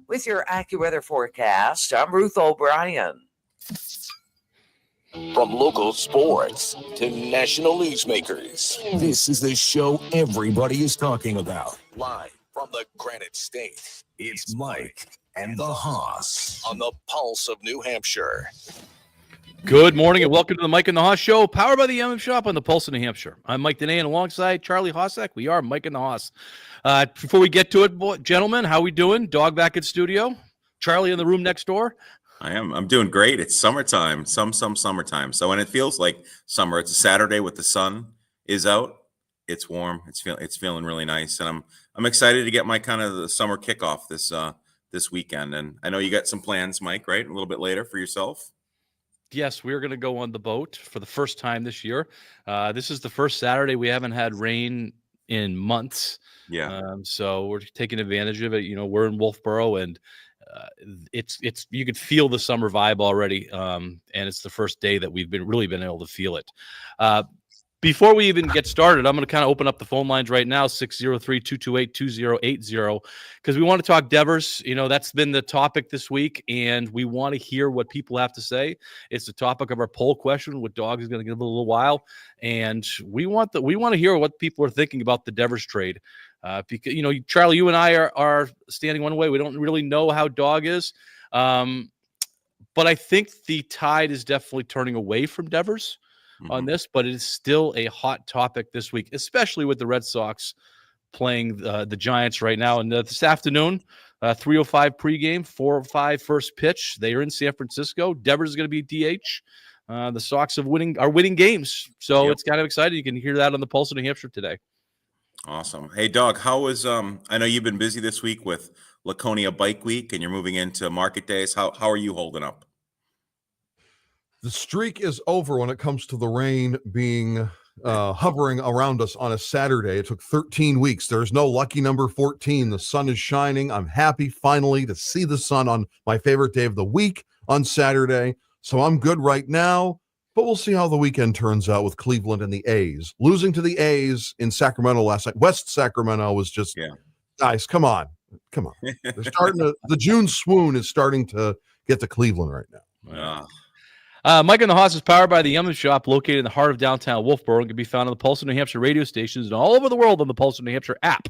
With your AccuWeather forecast, I'm Ruth O'Brien. From local sports to national newsmakers, this is the show everybody is talking about. Live from the Granite State, it's Mike and the Hoss on the Pulse of New Hampshire. Good morning and welcome to the Mike and the Hoss Show, powered by the MM Shop on the Pulse of New Hampshire. I'm Mike Danae, and alongside Charlie Hossack, we are Mike and the Hoss. Before we get to it, gentlemen, how we doing? Dog back in studio? Charlie in the room next door? I am. I'm doing great. It's summertime, some summertime. So when it feels like summer, it's a Saturday with the sun is out. It's warm. It's feeling really nice, and I'm excited to get my kind of the summer kickoff this weekend. And I know you got some plans, Mike, right? A little bit later for yourself. Yes, we're going to go on the boat for the first time this year. This is the first Saturday we haven't had rain in months. Yeah. So we're taking advantage of it. You know, we're in Wolfboro, and it's you could feel the summer vibe already. And it's the first day that we've really been able to feel it. Before we even get started, I'm going to kind of open up the phone lines right now, 603-228-2080, because we want to talk Devers. You know, that's been the topic this week, and we want to hear what people have to say. It's the topic of our poll question, what Dog is going to give a little while, and we want to hear what people are thinking about the Devers trade. Because, you know, Charlie, you and I are standing one way. We don't really know how Dog is, but I think the tide is definitely turning away from Devers on this, but it is still a hot topic this week, especially with the Red Sox playing the Giants right now. And this afternoon, 3:05 pregame, 4:05 first pitch. They are in San Francisco. Devers is going to be DH. The Sox are winning games, so It's kind of exciting. You can hear that on the Pulse of New Hampshire today. Awesome. Hey, Dog, how was I know you've been busy this week with Laconia Bike Week, and you're moving into market days. How are you holding up? The streak is over when it comes to the rain being hovering around us on a Saturday. It took 13 weeks. There's no lucky number 14. The sun is shining. I'm happy finally to see the sun on my favorite day of the week on Saturday. So I'm good right now, but we'll see how the weekend turns out with Cleveland and the A's. Losing to the A's in Sacramento last night. West Sacramento was just, guys, come on. They're starting to, the June swoon is starting to get to Cleveland right now. Yeah. Mike and the Hoss is powered by the MM Shop, located in the heart of downtown Wolfboro, and can be found on the Pulse of New Hampshire radio stations and all over the world on the Pulse of New Hampshire app.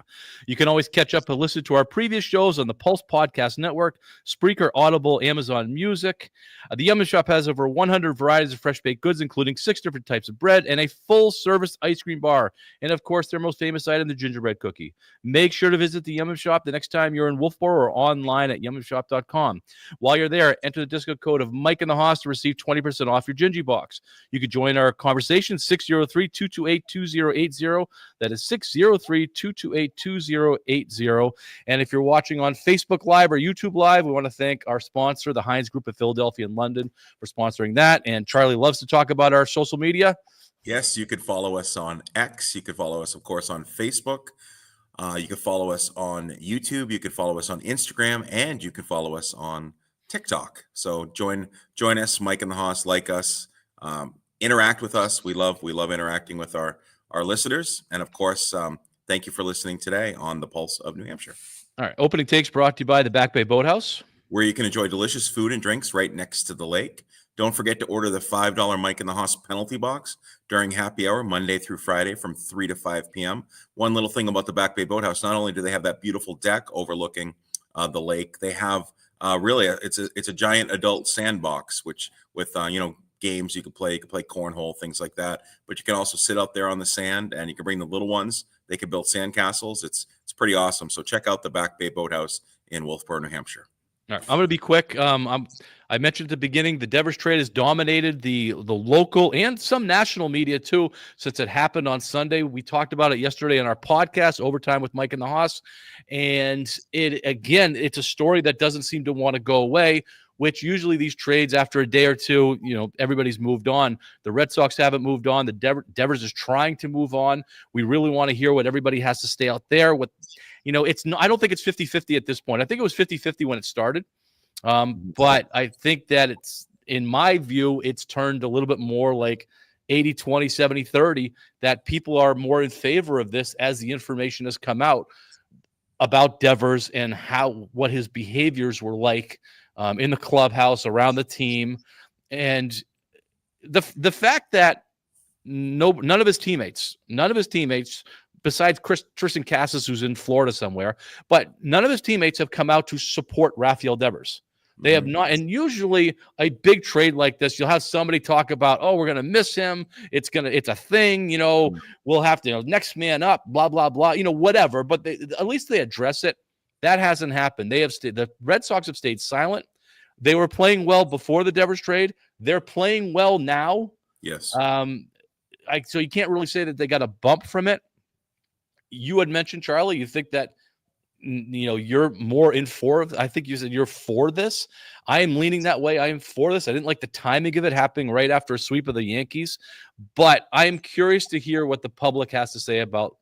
You can always catch up and listen to our previous shows on the Pulse Podcast Network, Spreaker, Audible, Amazon Music. The MM Shop has over 100 varieties of fresh baked goods, including 6 different types of bread and a full-service ice cream bar. And, of course, their most famous item, the gingerbread cookie. Make sure to visit the MM Shop the next time you're in Wolfboro or online at yummishop.com. While you're there, enter the discount code of Mike and the Hoss to receive 20% off your Gingy box. You could join our conversation, 603-228-2080. That is 603-228-2080. And if you're watching on Facebook Live or YouTube Live, we want to thank our sponsor, the Heinz Group of Philadelphia and London, for sponsoring that. And Charlie loves to talk about our social media. Yes, you could follow us on X. You could follow us, of course, on Facebook. You could follow us on YouTube. You could follow us on Instagram, and you could follow us on TikTok. So join us, Mike and the Hoss, like us, interact with us. We love interacting with our listeners. And of course, thank you for listening today on the Pulse of New Hampshire. All right. Opening takes brought to you by the Back Bay Boathouse, where you can enjoy delicious food and drinks right next to the lake. Don't forget to order the $5 Mike and the Hoss penalty box during happy hour, Monday through Friday from 3 to 5 p.m. One little thing about the Back Bay Boathouse, not only do they have that beautiful deck overlooking the lake, they have really, it's a giant adult sandbox, which with games you can play cornhole, things like that. But you can also sit out there on the sand, and you can bring the little ones. They can build sand castles. It's pretty awesome. So check out the Back Bay Boathouse in Wolfboro, New Hampshire. All right, I'm going to be quick. I mentioned at the beginning the Devers trade has dominated the local and some national media too since it happened on Sunday. We talked about it yesterday on our podcast, Overtime with Mike and the Hoss, and it's a story that doesn't seem to want to go away. Which usually these trades after a day or two, everybody's moved on. The Red Sox haven't moved on. The Devers is trying to move on. We really want to hear what everybody has to stay out there. I don't think it's 50-50 at this point. I think it was 50-50 when it started. But I think that in my view, it's turned a little bit more like 80-20, 70-30, that people are more in favor of this as the information has come out. about Devers and what his behaviors were like in the clubhouse, around the team, and the fact that none of his teammates, besides Tristan Cassis, who's in Florida somewhere, but none of his teammates have come out to support Rafael Devers. They have not. And usually a big trade like this, you'll have somebody talk about, oh, we're going to miss him. It's a thing, we'll have to, next man up, blah, blah, blah, whatever. But at least they address it. That hasn't happened. The Red Sox have stayed silent. They were playing well before the Devers trade. They're playing well now. Yes. So you can't really say that they got a bump from it. You had mentioned, Charlie, you think that, you're more in for it. I think you said you're for this. I am leaning that way. I am for this. I didn't like the timing of it happening right after a sweep of the Yankees, but I am curious to hear what the public has to say about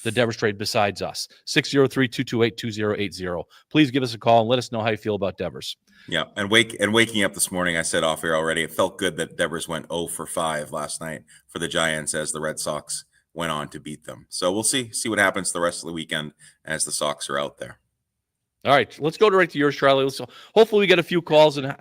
the Devers trade besides us. 603-228-2080. Please give us a call and let us know how you feel about Devers. Yeah, and waking up this morning, I said off here already, it felt good that Devers went 0 for 5 last night for the Giants as the Red Sox went on to beat them. So we'll see what happens the rest of the weekend as the Sox are out there. All right, let's go right to yours, Charlie. Hopefully we get a few calls and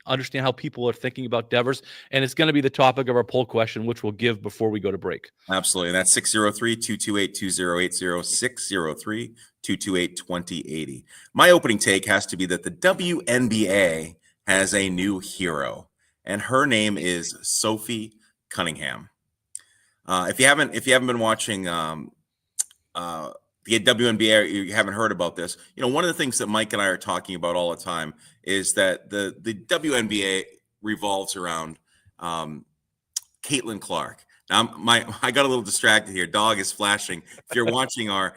understand how people are thinking about Devers, and it's going to be the topic of our poll question, which we'll give before we go to break. Absolutely. That's 603-228-2080, 603-228-2080. My opening take has to be that the WNBA has a new hero, and her name is Sophie Cunningham. If you haven't been watching the WNBA, or you haven't heard about this, one of the things that Mike and I are talking about all the time is that the WNBA revolves around Caitlin Clark. Now, I got a little distracted here. Dog is flashing. If you're watching our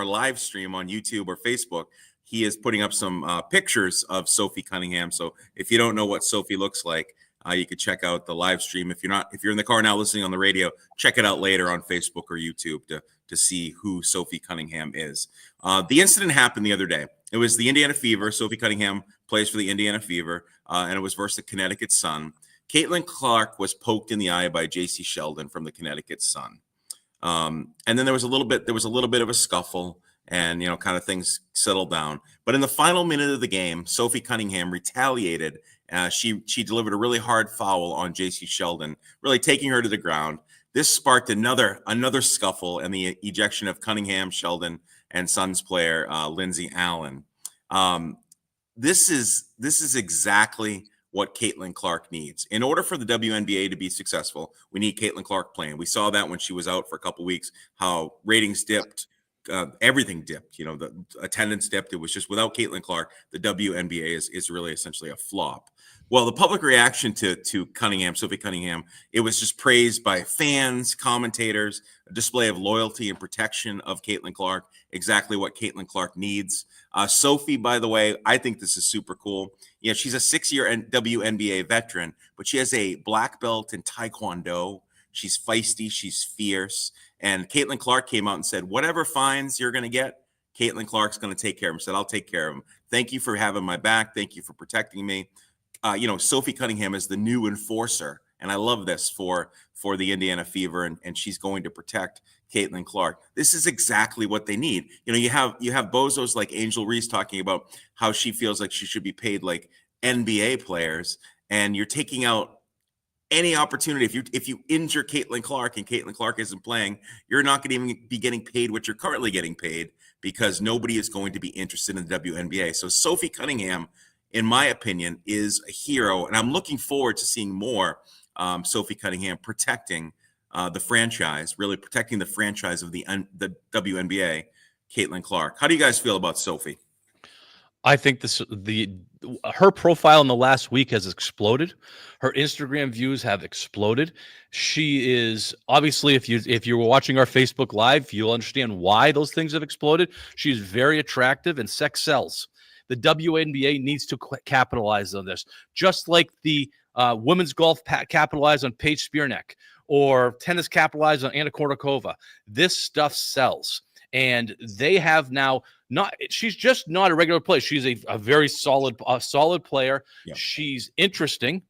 live stream on YouTube or Facebook, he is putting up some pictures of Sophie Cunningham. So if you don't know what Sophie looks like, you could check out the live stream. If you're in the car now listening on the radio, check it out later on Facebook or YouTube to see who Sophie Cunningham is. The incident happened the other day. It was the Indiana Fever. Sophie Cunningham plays for the Indiana Fever, and it was versus the Connecticut Sun. Caitlin Clark was poked in the eye by J.C. Sheldon from the Connecticut Sun, and then there was a little bit of a scuffle, and kind of things settled down. But in the final minute of the game, Sophie Cunningham retaliated. She delivered a really hard foul on J.C. Sheldon, really taking her to the ground. This sparked another scuffle and the ejection of Cunningham, Sheldon, and Suns player Lindsey Allen. This is exactly what Caitlin Clark needs. In order for the WNBA to be successful, we need Caitlin Clark playing. We saw that when she was out for a couple weeks, how ratings dipped. Everything dipped, the attendance dipped. It was just without Caitlin Clark, the WNBA is really essentially a flop. Well, the public reaction to Cunningham, Sophie Cunningham, it was just praised by fans, commentators, a display of loyalty and protection of Caitlin Clark, exactly what Caitlin Clark needs. Sophie, by the way, I think this is super cool. She's a 6-year WNBA veteran, but she has a black belt in Taekwondo. She's feisty, she's fierce. And Caitlin Clark came out and said, whatever fines you're going to get, Caitlin Clark's going to take care of him. Said, I'll take care of him. Thank you for having my back. Thank you for protecting me. Sophie Cunningham is the new enforcer. And I love this for the Indiana Fever. And she's going to protect Caitlin Clark. This is exactly what they need. You have bozos like Angel Reese talking about how she feels like she should be paid like NBA players. And you're taking out any opportunity. If you injure Caitlin Clark and Caitlin Clark isn't playing, you're not going to even be getting paid what you're currently getting paid, because nobody is going to be interested in the WNBA. So Sophie Cunningham, in my opinion, is a hero, and I'm looking forward to seeing more Sophie Cunningham protecting the franchise, really protecting the franchise of the WNBA, Caitlin Clark. How do you guys feel about Sophie? I think her profile in the last week has exploded. Her Instagram views have exploded. She is obviously, if you were watching our Facebook Live, you'll understand why those things have exploded. She's very attractive, and sex sells. The WNBA needs to capitalize on this, just like the women's golf capitalized on Paige Spiranac, or tennis capitalized on Anna Kournikova. This stuff sells. And they have now she's just not a regular player. She's a very solid player. Yep. She's interesting,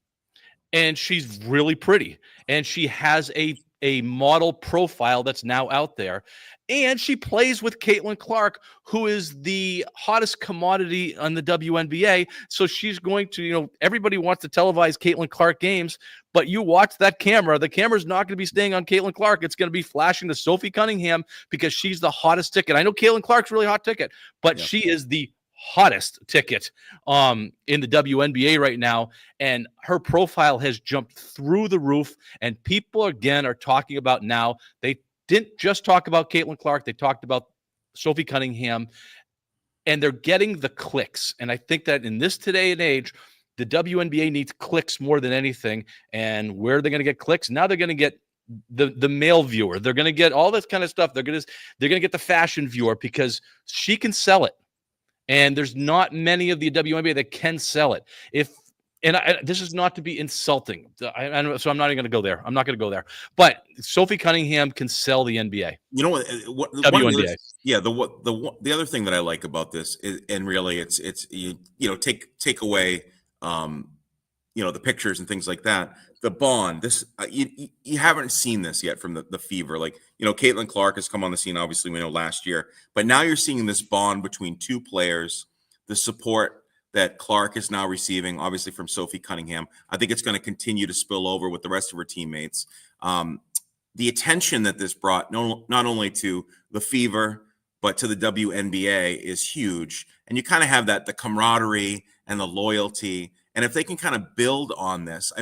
and she's really pretty, and she has a a model profile that's now out there. And she plays with Caitlin Clark, who is the hottest commodity on the WNBA. So she's going to, everybody wants to televise Caitlin Clark games, but you watch that camera. The camera's not going to be staying on Caitlin Clark. It's going to be flashing to Sophie Cunningham because she's the hottest ticket. I know Caitlin Clark's really hot ticket, but she is the hottest ticket in the WNBA right now, and her profile has jumped through the roof, and people again are talking about now. They didn't just talk about Caitlin Clark, they talked about Sophie Cunningham, and they're getting the clicks. And I think that in this today and age, the WNBA needs clicks more than anything. And where are they going to get clicks? Now they're going to get the male viewer. They're going to get all this kind of stuff. They're going to get the fashion viewer because she can sell it. And there's not many of the WNBA that can sell it. This is not to be insulting. So I'm not even going to go there. I'm not going to go there. But Sophie Cunningham can sell the NBA. You know what? WNBA. The other thing that I like about this is, and really, it's take away, the pictures and things like that. The bond. This you haven't seen this yet from the Fever. Like, Caitlin Clark has come on the scene. Obviously, we know last year, but now you're seeing this bond between two players. The support that Clark is now receiving, obviously from Sophie Cunningham. I think it's going to continue to spill over with the rest of her teammates. The attention that this brought, not only to the Fever, but to the WNBA is huge. And you kind of have the camaraderie and the loyalty. And if they can kind of build on this,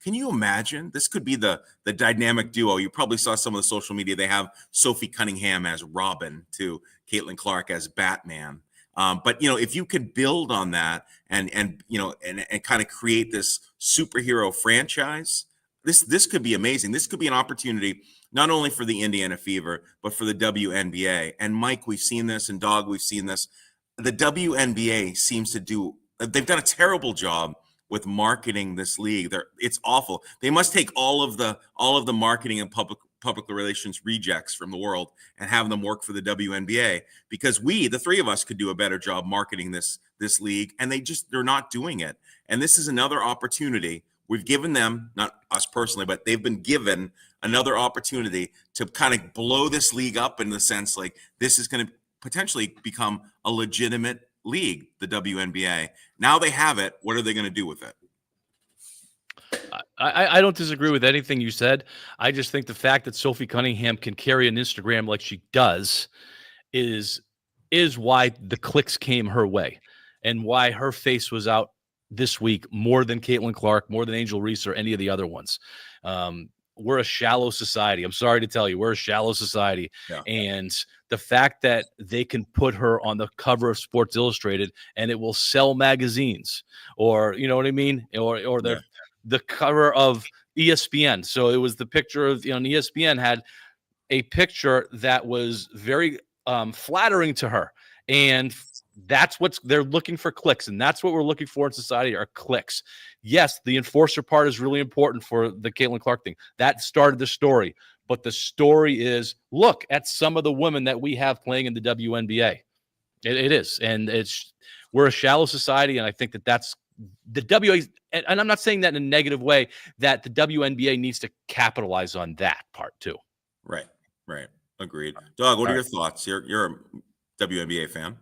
can you imagine? This could be the dynamic duo. You probably saw some of the social media. They have Sophie Cunningham as Robin to Caitlin Clark as Batman. But if you could build on that and kind of create this superhero franchise, this could be amazing. This could be an opportunity not only for the Indiana Fever, but for the WNBA. And Mike, we've seen this, and Dog, we've seen this. The WNBA seems to they've done a terrible job with marketing this league. It's awful. They must take all of the marketing and public relations rejects from the world and have them work for the WNBA, because the three of us, could do a better job marketing this league, and they're not doing it. And this is another opportunity. We've given them, not us personally, but they've been given another opportunity to kind of blow this league up in the sense like this is going to potentially become a legitimate league, the WNBA. Now they have it. What are they going to do with it? I don't disagree with anything you said. I just think the fact that Sophie Cunningham can carry an Instagram like she does is why the clicks came her way, and why her face was out this week more than Caitlin Clark, more than Angel Reese, or any of the other ones. We're a shallow society. I'm sorry to tell you, we're a shallow society. Yeah. And the fact that they can put her on the cover of Sports Illustrated and it will sell magazines, or, you know what I mean? Or the cover of ESPN. So it was the picture of, ESPN had a picture that was very flattering to her. And that's what they're looking for, clicks. And that's what we're looking for in society, are clicks. Yes, the enforcer part is really important for the Caitlin Clark thing. That started the story. But the story is, look at some of the women that we have playing in the WNBA. It is. And we're a shallow society. And I think that's the WNBA. And I'm not saying that in a negative way, that the WNBA needs to capitalize on that part too. Right. Agreed. Doug, what are your thoughts? You're a WNBA fan.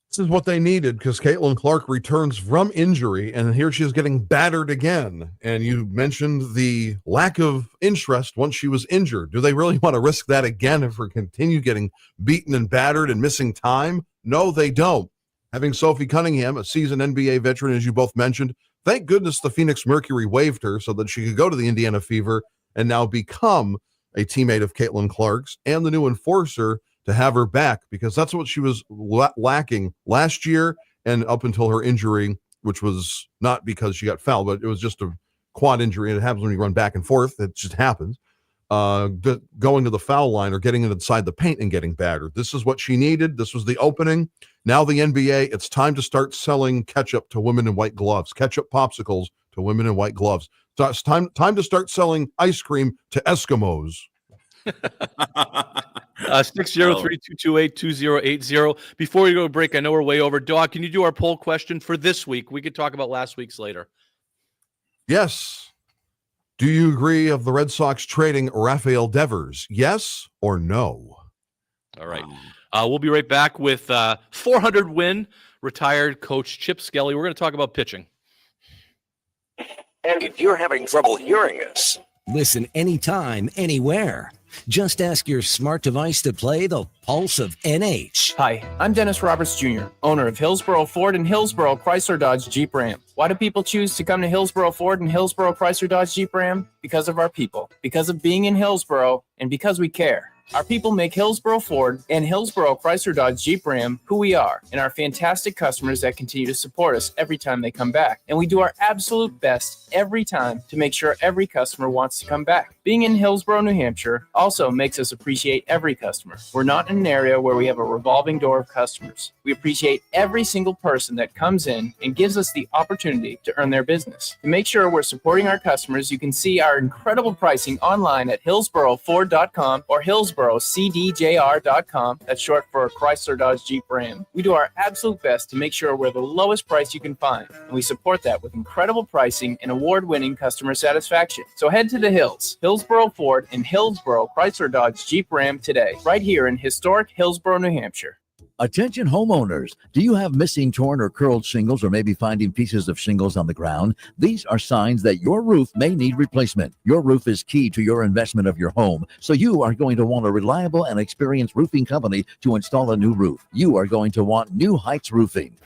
This is what they needed, because Caitlin Clark returns from injury, and here she is getting battered again. And you mentioned the lack of interest once she was injured. Do they really want to risk that again if we continue getting beaten and battered and missing time? No, they don't. Having Sophie Cunningham, a seasoned NBA veteran, as you both mentioned, thank goodness the Phoenix Mercury waived her so that she could go to the Indiana Fever and now become a teammate of Caitlin Clark's and the new enforcer, to have her back, because that's what she was lacking last year and up until her injury, which was not because she got fouled, but it was just a quad injury. And it happens when you run back and forth. It just happens. Going to the foul line or getting inside the paint and getting battered. This is what she needed. This was the opening. Now the NBA, it's time to start selling ketchup to women in white gloves, ketchup popsicles to women in white gloves. So it's time to start selling ice cream to Eskimos. 603-228-2080. Before we go to break, I know we're way over. Dog, can you do our poll question for this week? We could talk about last week's later. Yes. Do you agree of the Red Sox trading Rafael Devers? Yes or no? All right. We'll be right back with 400 win retired coach Chip Skelly. We're going to talk about pitching. And if you're having trouble hearing us, listen anytime, anywhere. Just ask your smart device to play the Pulse of NH. Hi, I'm Dennis Roberts Jr., owner of Hillsborough Ford and Hillsborough Chrysler Dodge Jeep Ram. Why do people choose to come to Hillsborough Ford and Hillsborough Chrysler Dodge Jeep Ram? Because of our people, because of being in Hillsborough, and because we care. Our people make Hillsborough Ford and Hillsborough Chrysler Dodge Jeep Ram who we are, and our fantastic customers that continue to support us every time they come back. And we do our absolute best every time to make sure every customer wants to come back. Being in Hillsborough, New Hampshire also makes us appreciate every customer. We're not in an area where we have a revolving door of customers. We appreciate every single person that comes in and gives us the opportunity to earn their business. To make sure we're supporting our customers, you can see our incredible pricing online at hillsboroughford.com or hillsboroughcdjr.com. That's short for Chrysler Dodge Jeep Ram. We do our absolute best to make sure we're the lowest price you can find, and we support that with incredible pricing and award-winning customer satisfaction. So head to the hills, Hillsborough Ford and Hillsborough Chrysler Dodge Jeep Ram today, right here in historic Hillsborough, New Hampshire. Attention homeowners, do you have missing, torn, or curled shingles, or maybe finding pieces of shingles on the ground? These are signs that your roof may need replacement. Your roof is key to your investment of your home, so you are going to want a reliable and experienced roofing company to install a new roof. You are going to want New Heights Roofing.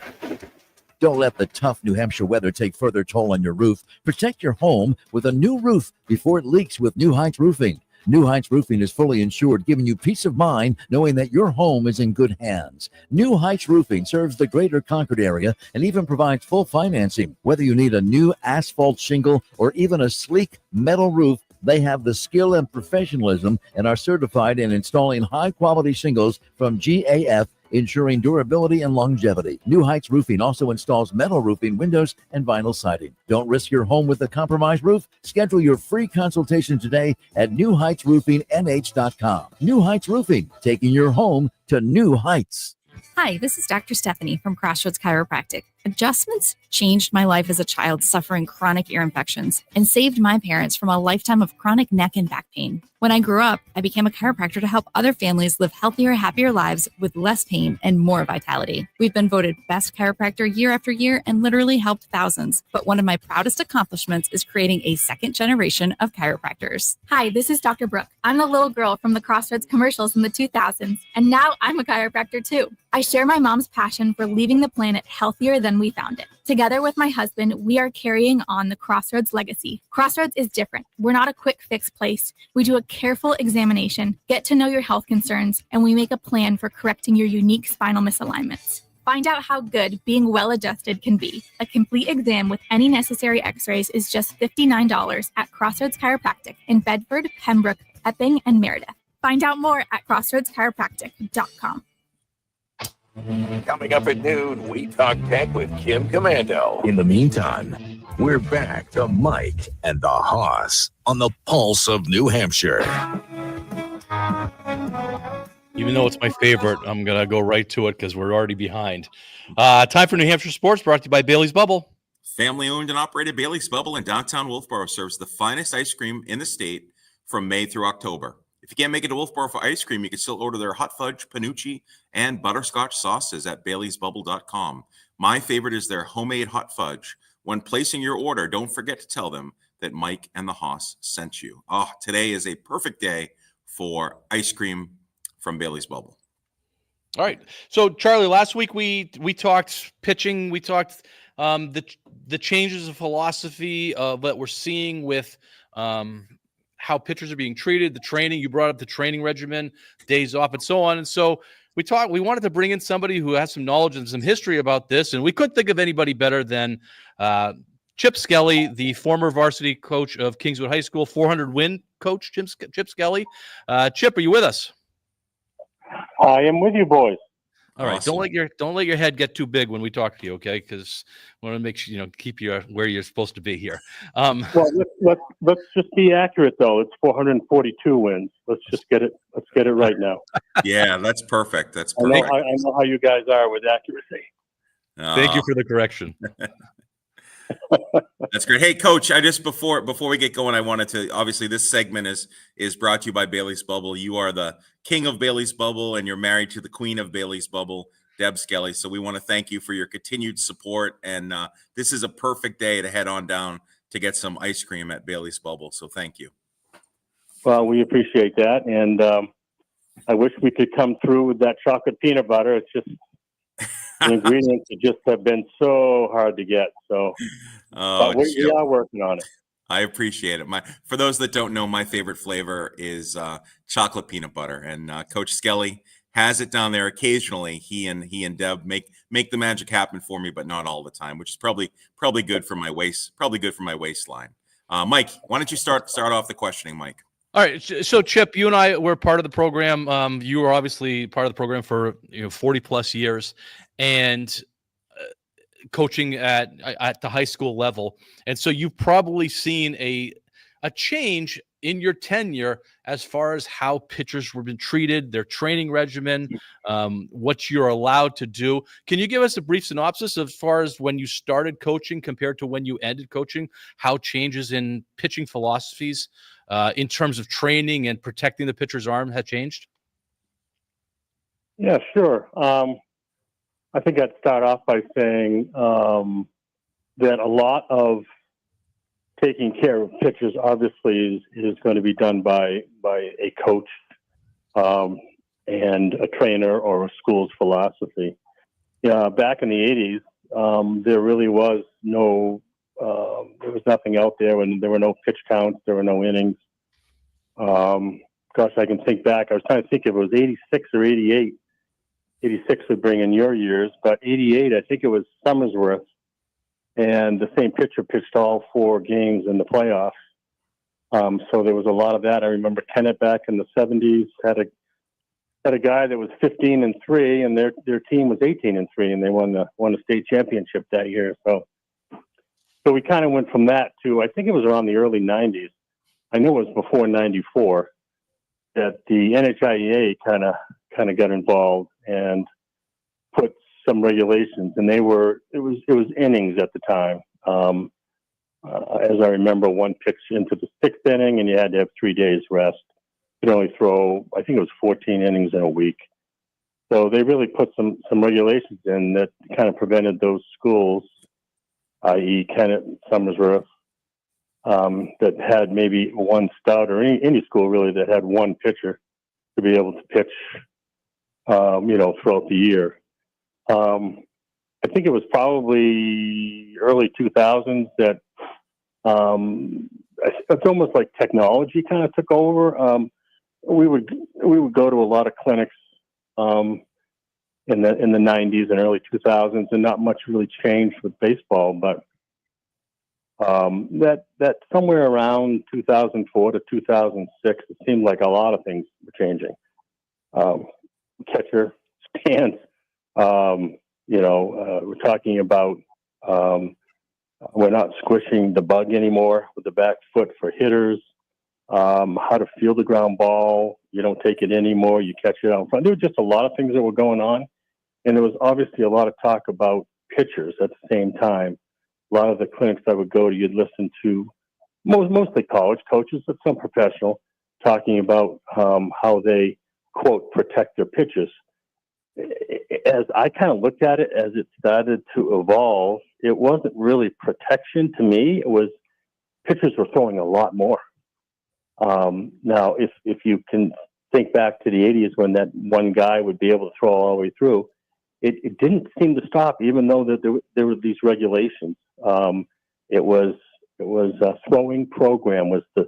Don't let the tough New Hampshire weather take further toll on your roof. Protect your home with a new roof before it leaks with New Heights Roofing. New Heights Roofing is fully insured, giving you peace of mind knowing that your home is in good hands. New Heights Roofing serves the greater Concord area and even provides full financing. Whether you need a new asphalt shingle or even a sleek metal roof, they have the skill and professionalism and are certified in installing high-quality shingles from GAF, ensuring durability and longevity. New Heights Roofing also installs metal roofing, windows, and vinyl siding. Don't risk your home with a compromised roof. Schedule your free consultation today at newheightsroofingnh.com. New Heights Roofing, taking your home to new heights. Hi, this is Dr. Stephanie from Crossroads Chiropractic. Adjustments changed my life as a child suffering chronic ear infections and saved my parents from a lifetime of chronic neck and back pain. When I grew up, I became a chiropractor to help other families live healthier, happier lives with less pain and more vitality. We've been voted best chiropractor year after year and literally helped thousands. But one of my proudest accomplishments is creating a second generation of chiropractors. Hi, this is Dr. Brooke. I'm the little girl from the Crossroads commercials in the 2000s, and now I'm a chiropractor too. I share my mom's passion for leaving the planet healthier than we found it. Together with my husband, we are carrying on the Crossroads legacy. Crossroads is different. We're not a quick fix place. We do a careful examination, get to know your health concerns, and we make a plan for correcting your unique spinal misalignments. Find out how good being well adjusted can be. A complete exam with any necessary x-rays is just $59 at Crossroads Chiropractic in Bedford, Pembroke, Epping, and Meredith. Find out more at crossroadschiropractic.com. Coming up at noon, we talk tech with Kim Commando. In the meantime, we're back to Mike and the Hoss on the Pulse of New Hampshire. Even though it's my favorite, I'm going to go right to it because we're already behind. Time for New Hampshire Sports, brought to you by Bailey's Bubble. Family owned and operated Bailey's Bubble in downtown Wolfboro serves the finest ice cream in the state from May through October. If you can't make it to Wolfboro for ice cream, you can still order their hot fudge, panucci, and butterscotch sauces at baileysbubble.com. My favorite is their homemade hot fudge. When placing your order, don't forget to tell them that Mike and the Hoss sent you. Oh, today is a perfect day for ice cream from Bailey's Bubble. All right. So, Charlie, last week we talked pitching. We talked the changes of philosophy that we're seeing with how pitchers are being treated, the training. You brought up the training regimen, days off, and so on. And so we wanted to bring in somebody who has some knowledge and some history about this, and we couldn't think of anybody better than Chip Skelly, the former varsity coach of Kingswood High School, 400 win coach, Chip Skelly. Chip, are you with us? I am with you, boys. All right. Awesome. Don't let your head get too big when we talk to you, okay? Because we want to make sure keep you where you're supposed to be here. Well, let's just be accurate though. It's 442 wins. Let's get it right now. Yeah, that's perfect. That's I perfect. know how you guys are with accuracy. Thank you for the correction. That's great. Hey, Coach, I just before we get going, I wanted to obviously this segment is brought to you by Bailey's Bubble. You are the king of Bailey's Bubble, and you're married to the queen of Bailey's Bubble, Deb Skelly. So we want to thank you for your continued support. And this is a perfect day to head on down to get some ice cream at Bailey's Bubble. So thank you. Well, we appreciate that, and I wish we could come through with that chocolate peanut butter. It's just the ingredients just have been so hard to get. So but we are working on it. I appreciate it. For those that don't know, my favorite flavor is chocolate peanut butter, and Coach Skelly has it down there occasionally. He and Deb make the magic happen for me, but not all the time, which is probably good for my waistline. Mike, why don't you start off the questioning, Mike? All right, so Chip, you and I were part of the program. You were obviously part of the program for 40 plus years, and coaching at the high school level, and so you've probably seen a change in your tenure as far as how pitchers were been treated, their training regimen, what you're allowed to do. Can you give us a brief synopsis as far as when you started coaching compared to when you ended coaching, how changes in pitching philosophies in terms of training and protecting the pitcher's arm had changed? Yeah, sure. I think I'd start off by saying that a lot of taking care of pitchers obviously is going to be done by a coach and a trainer or a school's philosophy. Back in the 80s, there really was there was nothing out there, and there were no pitch counts, there were no innings. Gosh, I can think back. I was trying to think if it was 86 or 88. 86 would bring in your years, but 88, I think it was Summersworth, and the same pitcher pitched all 4 games in the playoffs. So there was a lot of that. I remember Kennett back in the 70s had a guy that was 15-3, and their team was 18-3, and they won the state championship that year. So we kind of went from that to, I think it was around the early 90s. I know it was before 94 that the NHIEA kind of got involved and put some regulations, and it was innings at the time. As I remember, one pitch into the 6th inning, and you had to have 3 days rest. You could only throw, I think it was 14 innings in a week. So they really put some regulations in that kind of prevented those schools, i.e. Kennett, Summersworth, that had maybe one stout, or any school really that had one pitcher to be able to pitch, throughout the year. I think it was probably early 2000s that it's almost like technology kind of took over. We would go to a lot of clinics in the 90s and early 2000s, and not much really changed with baseball, but that somewhere around 2004 to 2006, it seemed like a lot of things were changing. Catcher stance, we're talking about we're not squishing the bug anymore with the back foot for hitters. How to field the ground ball. You don't take it anymore. You catch it out in front. There were just a lot of things that were going on. And there was obviously a lot of talk about pitchers at the same time. A lot of the clinics I would go to, you'd listen to mostly college coaches, but some professional, talking about how they, quote, protect their pitchers. As I kind of looked at it, as it started to evolve, it wasn't really protection to me. It was pitchers were throwing a lot more. Now, if you can think back to the 80s when that one guy would be able to throw all the way through, it didn't seem to stop, even though that there were these regulations. It was throwing program was the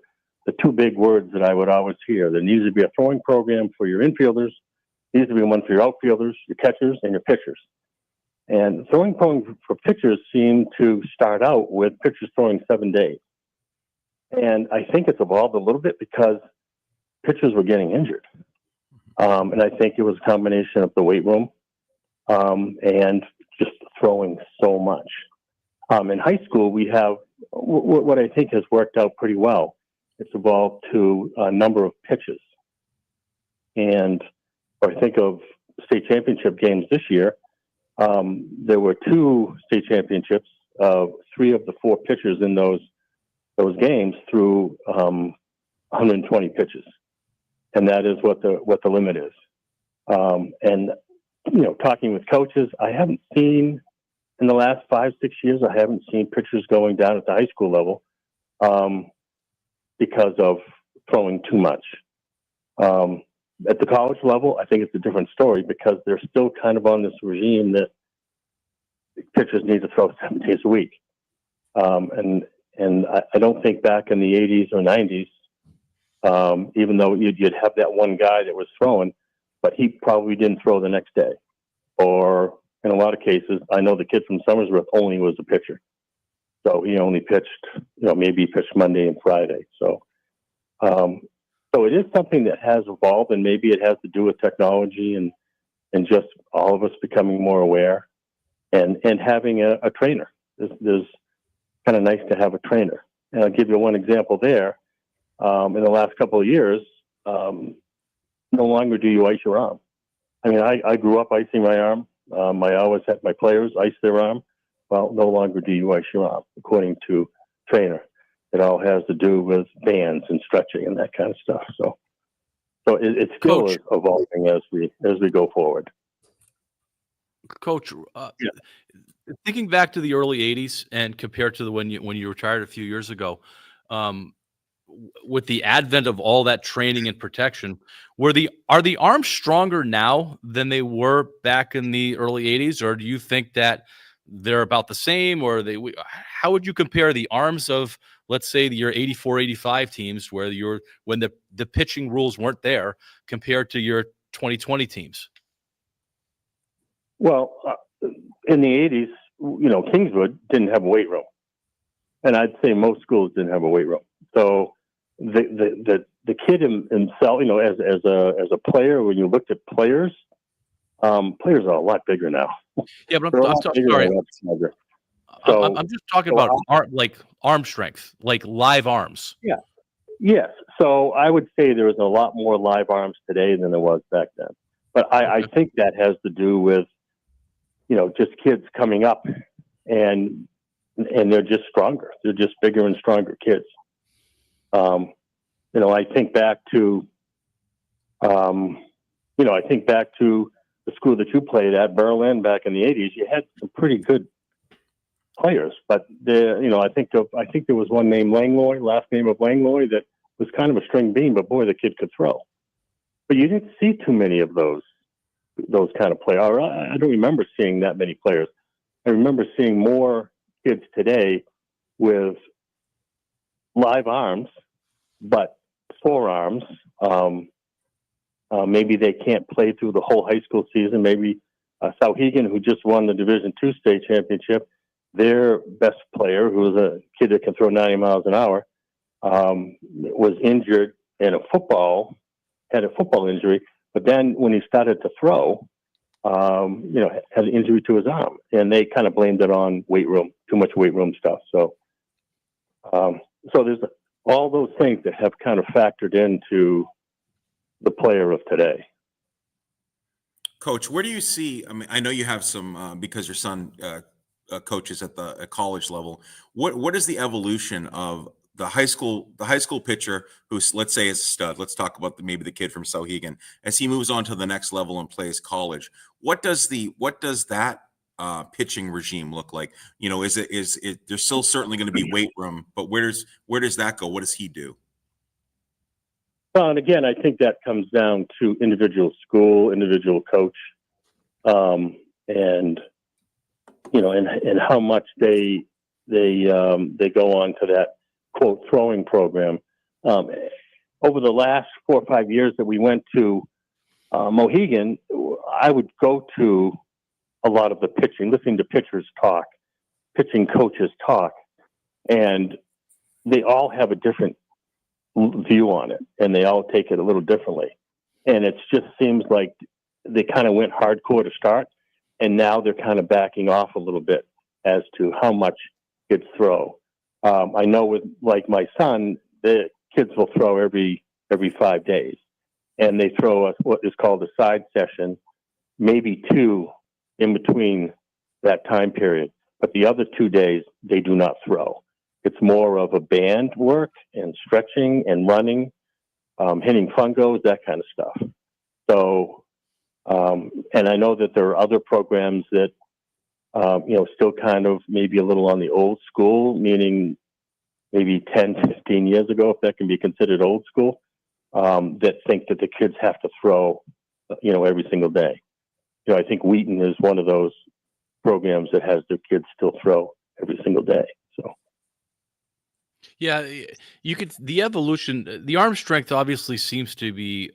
two big words that I would always hear. There needs to be a throwing program for your infielders. There needs to be one for your outfielders, your catchers, and your pitchers. And throwing program for pitchers seemed to start out with pitchers throwing 7 days. And I think it's evolved a little bit because pitchers were getting injured. And I think it was a combination of the weight room and just throwing so much. In high school, we have what I think has worked out pretty well. It's evolved to a number of pitches. And if I think of state championship games this year, there were 2 state championships 3 of the 4 pitchers in those games threw 120 pitches, and that is what the limit is. And talking with coaches, I haven't seen in the last 5-6 years, I haven't seen pitchers going down at the high school level because of throwing too much. At the college level, I think it's a different story because they're still kind of on this regime that pitchers need to throw 7 days a week. And I don't think back in the 80s or 90s, even though you'd have that one guy that was throwing, but he probably didn't throw the next day. Or in a lot of cases, I know the kid from Somersworth only was a pitcher. So he only pitched, maybe he pitched Monday and Friday. So it is something that has evolved, and maybe it has to do with technology and just all of us becoming more aware and having a trainer. There's kind of nice to have a trainer. And I'll give you one example there. In the last couple of years, no longer do you ice your arm. I mean, I grew up icing my arm. I always had my players ice their arm. Well, no longer do you ice your arm, according to trainer. It all has to do with bands and stretching and that kind of stuff. So it still Coach, is evolving as we go forward. Coach, thinking back to the early '80s and compared to when you retired a few years ago, with the advent of all that training and protection, are the arms stronger now than they were back in the early '80s, or do you think that they're about the same? Or how would you compare the arms of, let's say, your '84, '85 teams, when the pitching rules weren't there, compared to your 2020 teams? Well, in the 80s, Kingswood didn't have a weight room, and I'd say most schools didn't have a weight room. So the kid himself, as a player, when you looked at players, players are a lot bigger now. Yeah, but I'm sorry. So, I'm just talking about arm strength, like live arms. Yeah. Yes. So I would say there is a lot more live arms today than there was back then. But I think that has to do with, just kids coming up and they're just stronger. They're just bigger and stronger kids. I think back to, the school that you played at, Berlin, back in the 80s. You had some pretty good players, but I think there was one named Langlois, last name of Langlois, that was kind of a string bean, but boy, the kid could throw. But you didn't see too many of those kind of players. I don't remember seeing that many players. I remember seeing more kids today with live arms, but forearms. Maybe they can't play through the whole high school season. Maybe Sauhegan, who just won the Division II state championship, their best player, who was a kid that can throw 90 miles an hour, was injured in had a football injury. But then when he started to throw, had an injury to his arm, and they kind of blamed it on too much weight room stuff. So there's all those things that have kind of factored into the player of today. Coach, where do you see? I mean, I know you have some because your son coaches at the college level. What is the evolution of the high school pitcher who's, let's say, is a stud? Let's talk about maybe the kid from Sauhegan as he moves on to the next level and plays college. What does that pitching regime look like? Is it there's still certainly going to be weight room, but where does that go? What does he do? Well, and again, I think that comes down to individual school, individual coach, and how much they go on to that quote throwing program. Over the last 4 or 5 years that we went to Mohegan, I would go to a lot of the pitching, listening to pitchers talk, pitching coaches talk, and they all have a different view on it, and they all take it a little differently. And it just seems like they kind of went hardcore to start, and now they're kind of backing off a little bit as to how much kids throw. I know with like my son, the kids will throw every 5 days, and they throw what is called a side session, maybe 2 in between that time period. but the other 2 days they do not throw. It's more of a band work and stretching and running, hitting fungos, that kind of stuff. So, and I know that there are other programs that, still kind of maybe a little on the old school, meaning maybe 10, 15 years ago, if that can be considered old school, that think that the kids have to throw, every single day. I think Wheaton is one of those programs that has their kids still throw every single day. So. Yeah, you could the evolution, the arm strength obviously seems to be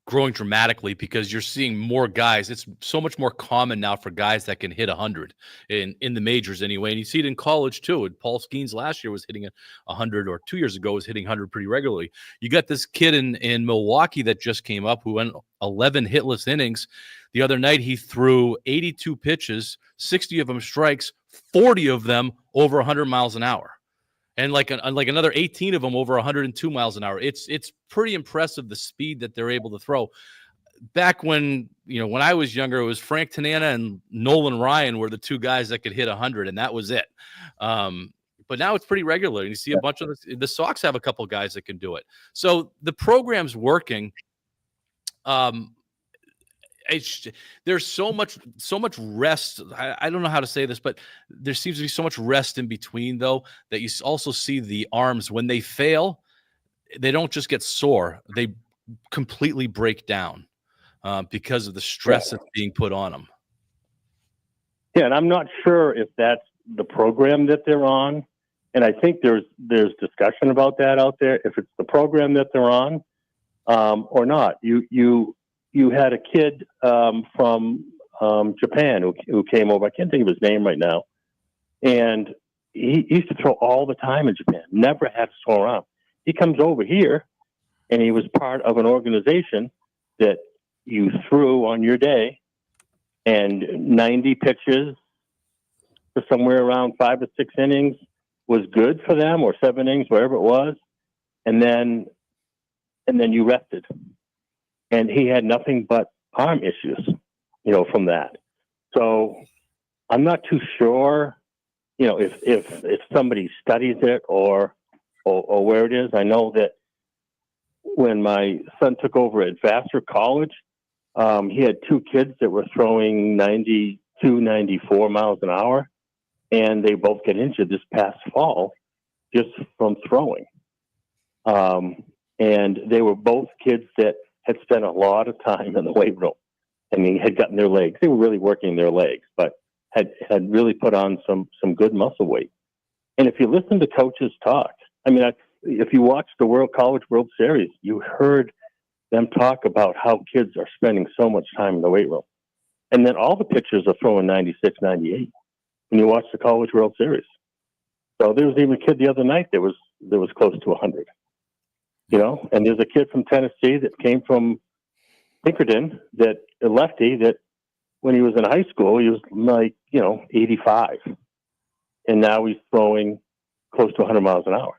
growing dramatically because you're seeing more guys. It's so much more common now for guys that can hit 100 in the majors anyway. And you see it in college too. And Paul Skeens last year was hitting 100, or 2 years ago was hitting 100 pretty regularly. You got this kid in Milwaukee that just came up who went 11 hitless innings. The other night he threw 82 pitches, 60 of them strikes, 40 of them over 100 miles an hour. And like another 18 of them over 102 miles an hour. It's pretty impressive, the speed that they're able to throw. Back when I was younger, it was Frank Tanana and Nolan Ryan were the two guys that could hit 100, and that was it. But now it's pretty regular. And you see a bunch of the Sox have a couple guys that can do it. So the program's working. There's so much rest. I don't know how to say this, but there seems to be so much rest in between, though, that you also see the arms when they fail, they don't just get sore; they completely break down because of the stress that's being put on them. Yeah, and I'm not sure if that's the program that they're on, and I think there's discussion about that out there. If it's the program that they're on or not, You had a kid from Japan who came over. I can't think of his name right now. And he used to throw all the time in Japan, never had to throw around. He comes over here, and he was part of an organization that you threw on your day, and 90 pitches for somewhere around 5 or 6 innings was good for them, or 7 innings, whatever it was. And then you rested. And he had nothing but arm issues, from that. So I'm not too sure, if somebody studies it or where it is. I know that when my son took over at Vassar College, he had 2 kids that were throwing 92, 94 miles an hour, and they both get injured this past fall just from throwing. And they were both kids that had spent a lot of time in the weight room. I mean, had gotten their legs. They were really working their legs, but had really put on some good muscle weight. And if you listen to coaches talk, if you watch the College World Series, you heard them talk about how kids are spending so much time in the weight room. And then all the pitchers are throwing 96, 98 when you watch the College World Series. So there was even a kid the other night that was close to 100. And there's a kid from Tennessee that came from Pinkerton, that a lefty, that when he was in high school, he was like, 85. And now he's throwing close to 100 miles an hour.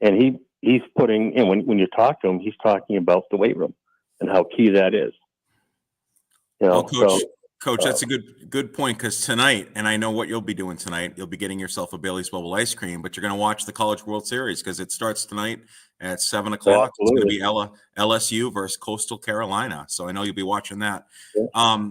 And he's putting, when you talk to him, he's talking about the weight room and how key that is. Coach, that's a good point, because tonight, and I know what you'll be doing tonight, you'll be getting yourself a Bailey's Bubble ice cream, but you're going to watch the College World Series because it starts tonight at 7 o'clock. It's going to be LSU versus Coastal Carolina. So I know you'll be watching that. Yeah.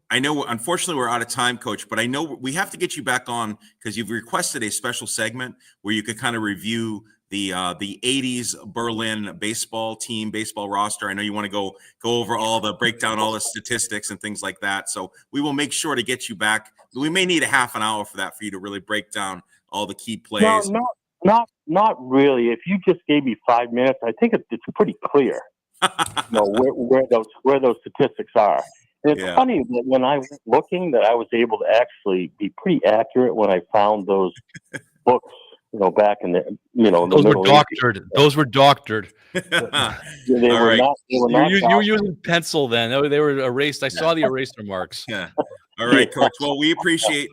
I know, unfortunately, we're out of time, Coach, but I know we have to get you back on because you've requested a special segment where you could kind of review the 80s Berlin baseball team, baseball roster. I know you want to go over break down all the statistics and things like that. So we will make sure to get you back. We may need a half an hour for that, for you to really break down all the key plays. No, not really. If you just gave me 5 minutes, I think it's pretty clear, where those statistics are. And it's funny that when I was looking, that I was able to actually be pretty accurate when I found those books. Back in the, those were doctored. Those were doctored. They were not. You were using pencil then. They were erased. I saw the eraser marks. Yeah. All right, Coach. Well, we appreciate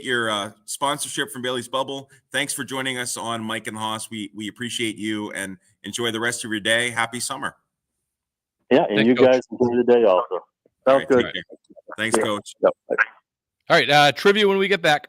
your sponsorship from Bailey's Bubble. Thanks for joining us on Mike and the Hoss. We appreciate you, and enjoy the rest of your day. Happy summer. Yeah, and you guys enjoy the day also. Sounds good. Thanks, Coach. Yep. All right, trivia when we get back.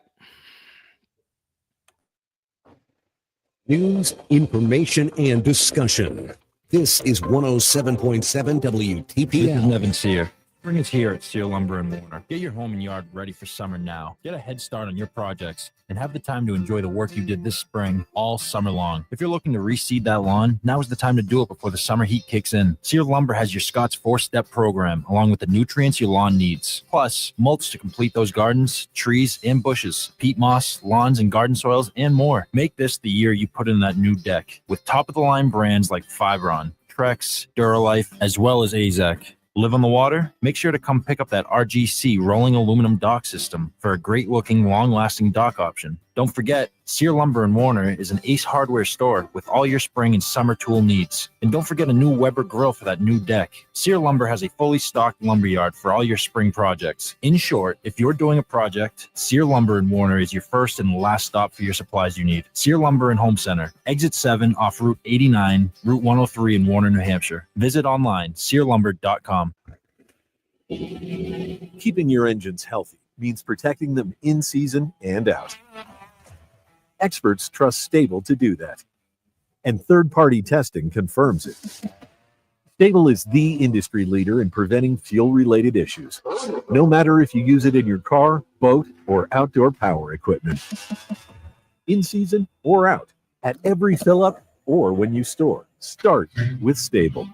News, information, and discussion. This is 107.7 WTPL. This is Nevin Sear. Spring is here at Sear Lumber and Warner. Get your home and yard ready for summer now. Get a head start on your projects and have the time to enjoy the work you did this spring all summer long. If you're looking to reseed that lawn, now is the time to do it before the summer heat kicks in. Sear Lumber has your Scott's 4-step program, along with the nutrients your lawn needs. Plus, mulch to complete those gardens, trees, and bushes, peat moss, lawns, and garden soils, and more. Make this the year you put in that new deck with top-of-the-line brands like Fibron, Trex, Duralife, as well as AZEK. Live on the water? Make sure to come pick up that RGC rolling aluminum dock system for a great-looking, long-lasting dock option. Don't forget, Sear Lumber and Warner is an Ace Hardware store with all your spring and summer tool needs. And don't forget a new Weber grill for that new deck. Sear Lumber has a fully stocked lumberyard for all your spring projects. In short, if you're doing a project, Sear Lumber and Warner is your first and last stop for your supplies you need. Sear Lumber and Home Center, Exit 7 off Route 89, Route 103 in Warner, New Hampshire. Visit online, searlumber.com. Keeping your engines healthy means protecting them in season and out. Experts trust Stable to do that, and third-party testing confirms it. Stable is the industry leader in preventing fuel-related issues, no matter if you use it in your car, boat, or outdoor power equipment. In season or out, at every fill-up or when you store, start with Stable.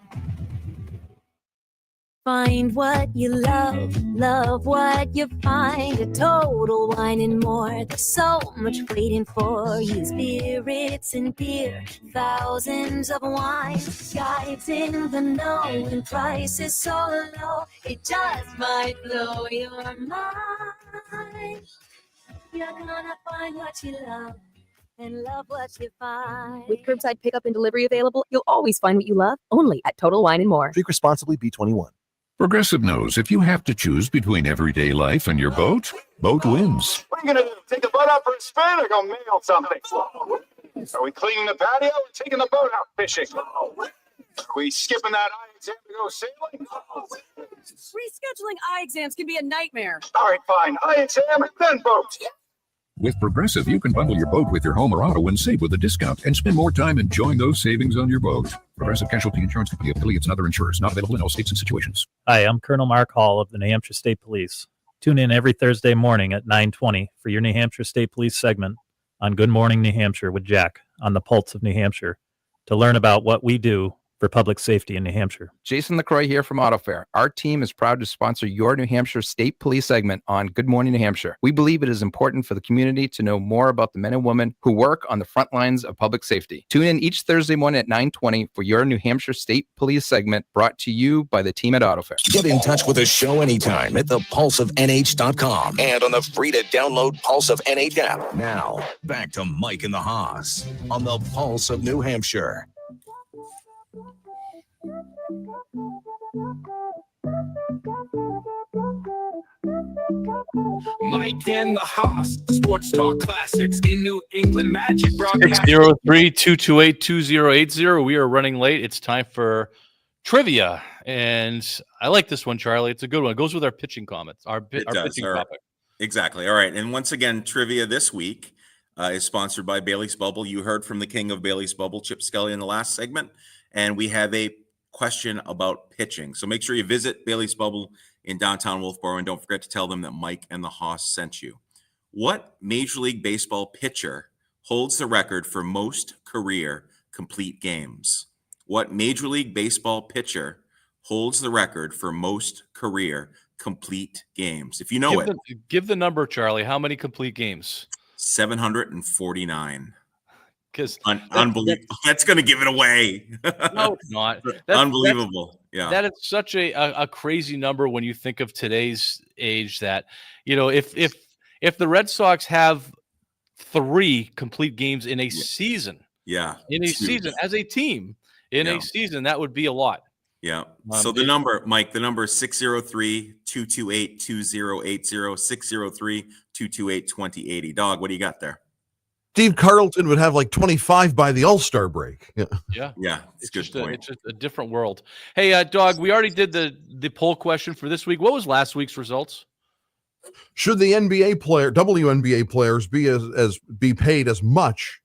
Find what you love, love what you find. A Total Wine and More. There's so much waiting for you. Spirits and beer, thousands of wines. Guides in the know and prices so low. It just might blow your mind. You're gonna find what you love and love what you find. With curbside pickup and delivery available, you'll always find what you love only at Total Wine and More. Drink responsibly, B21. Progressive knows if you have to choose between everyday life and your boat, boat wins. What are you going to do? Take the boat out for a spin or go mail something? Are we cleaning the patio or taking the boat out fishing? Are we skipping that eye exam to go sailing? Rescheduling eye exams can be a nightmare. All right, fine. Eye exam and then boat. With Progressive, you can bundle your boat with your home or auto and save with a discount and spend more time enjoying those savings on your boat. Progressive Casualty Insurance Company, affiliates, and other insurers. Not available in all states and situations. Hi, I'm Colonel Mark Hall of the New Hampshire State Police. Tune in every Thursday morning at 9:20 for your New Hampshire State Police segment on Good Morning New Hampshire with Jack on the Pulse of New Hampshire to learn about what we do for public safety in New Hampshire. Jason LaCroix here from AutoFair. Our team is proud to sponsor your New Hampshire State Police segment on Good Morning New Hampshire. We believe it is important for the community to know more about the men and women who work on the front lines of public safety. Tune in each Thursday morning at 9:20 for your New Hampshire State Police segment brought to you by the team at AutoFair. Get in touch with the show anytime at thepulseofnh.com and on the free to download Pulse of NH app. Now, back to Mike and the Haas on the Pulse of New Hampshire. Mike and the Haas, Sports Talk Classics in New England Magic broadcast. 603-228-2080. We are running late. It's time for trivia. And I like this one, Charlie. It's a good one. It goes with our pitching comments, our pitching topic. Exactly. All right. And once again, trivia this week is sponsored by Bailey's Bubble. You heard from the king of Bailey's Bubble, Chip Skelly, in the last segment. And we have a question about pitching. So make sure you visit Bailey's Bubble in downtown Wolfboro, and don't forget to tell them that Mike and the Haas sent you. What Major League Baseball pitcher holds the record for most career complete games? What Major League Baseball pitcher holds the record for most career complete games? If you know give the number, Charlie. How many complete games? 749. Because unbelievable. That's going to give it away. No, it's not. Unbelievable. Yeah. That is such a crazy number when you think of today's age that, you know, if the Red Sox have 3 complete games in a season. Yeah. In a season as a team, a season, that would be a lot. Yeah. So the number, Mike, the number is 603-228-2080, 603-228-2080. Dog, what do you got there? Steve Carlton would have like 25 by the All-Star break. Yeah. It's just a different world. Hey, Dog, we already did the poll question for this week. What was last week's results? Should the WNBA players be paid as much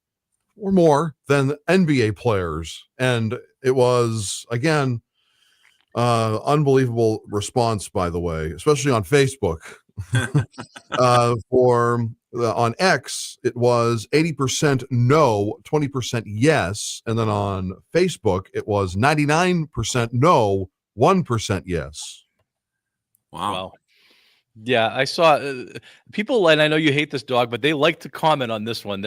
or more than NBA players? And it was, again, unbelievable response, by the way, especially on Facebook. On X, it was 80% no, 20% yes. And then on Facebook, it was 99% no, 1% yes. Wow. Yeah, I saw people, and I know you hate this dog, but they like to comment on this one.